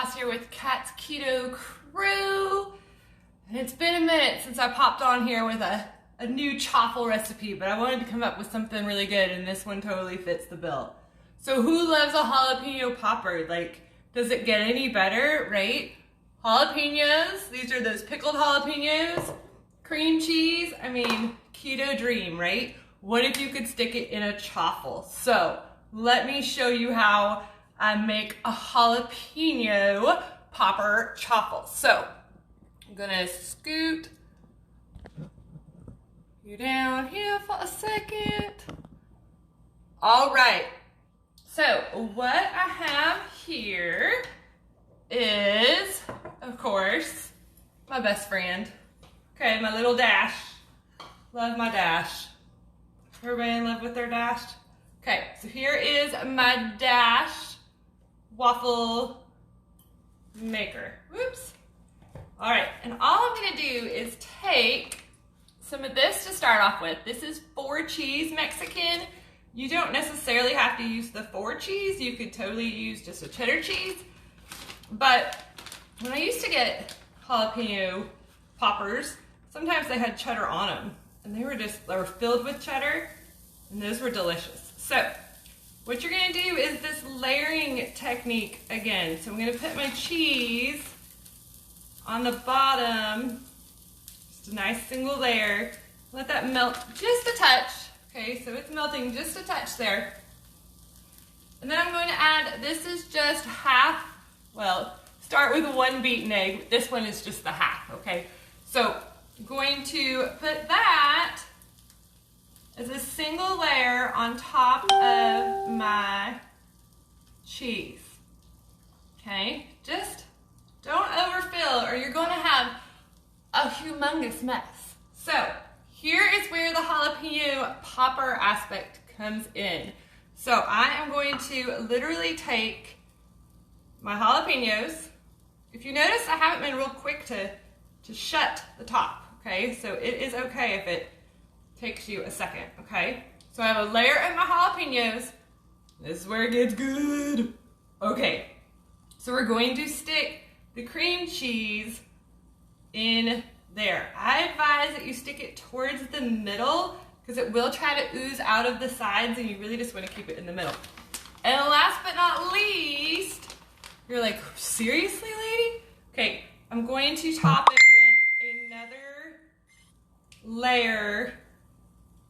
Class here with Kat's Keto Crew. And it's been a minute since I popped on here with a new chaffle recipe, but I wanted to come up with something really good, and this one totally fits the bill. So who loves a jalapeno popper? Like, does it get any better, right? Jalapenos, these are those pickled jalapenos, cream cheese, I mean, keto dream, right? What if you could stick it in a chaffle? So let me show you how I make a jalapeno popper chaffle. So I'm gonna scoot you down here for a second. All right, so what I have here is, of course, my best friend. Okay, my little Dash. Love my Dash. Everybody in love with their Dash? Okay, so here is my Dash waffle maker. Whoops. All right, and all I'm gonna do is take some of this to start off with. This is 4 cheese Mexican. You don't necessarily have to use the 4 cheese. You could totally use just a cheddar cheese. But when I used to get jalapeno poppers, sometimes they had cheddar on them, and they were filled with cheddar, and those were delicious. So what you're gonna do is this layering technique again. So I'm gonna put my cheese on the bottom, just a nice single layer. Let that melt just a touch. Okay, so it's melting just a touch there. And then I'm going to add, this is just half, well, start with 1 beaten egg. This one is just the half, okay? So I'm going to put that as a single layer on top of my cheese. Okay, just don't overfill or you're going to have a humongous mess. So here is where the jalapeno popper aspect comes in. So I am going to literally take my jalapenos. If you notice, I haven't been real quick to shut the top, okay? So it is okay if it takes you a second, okay? So I have a layer of my jalapenos. This is where it gets good. Okay, so we're going to stick the cream cheese in there. I advise that you stick it towards the middle because it will try to ooze out of the sides, and you really just want to keep it in the middle. And last but not least, you're like, seriously, lady? Okay, I'm going to top it with another layer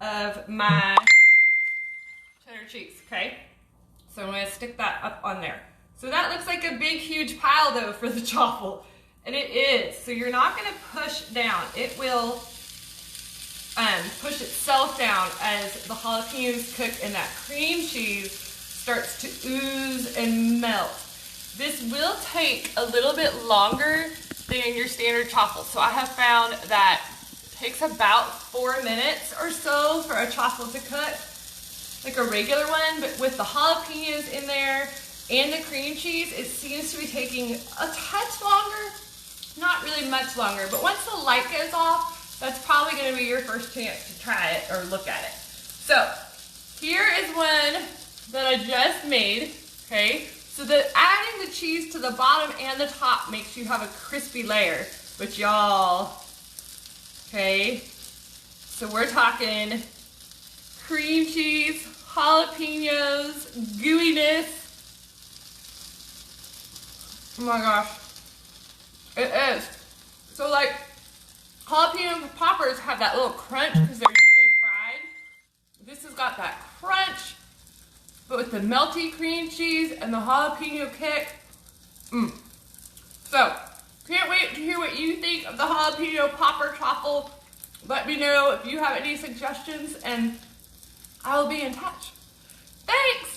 of my cheddar cheese, okay? So I'm going to stick that up on there. So that looks like a big, huge pile, though, for the chaffle. And it is. So you're not going to push down. It will push itself down as the jalapenos cook and that cream cheese starts to ooze and melt. This will take a little bit longer than your standard chaffle. So I have found that it takes about 4 minutes or so for a chaffle to cook, like a regular one, but with the jalapenos in there and the cream cheese, it seems to be taking a touch longer. Not really much longer, but once the light goes off, that's probably going to be your first chance to try it or look at it. So here is one that I just made, okay? So that adding the cheese to the bottom and the top makes you have a crispy layer, but y'all, okay? So we're talking cream cheese, jalapenos, gooiness. Oh my gosh. It is. So like, jalapeno poppers have that little crunch because they're usually fried. This has got that crunch, but with the melty cream cheese and the jalapeno kick. So, can't wait to hear what you think of the jalapeno popper chaffle. Let me know if you have any suggestions and I will be in touch. Thanks!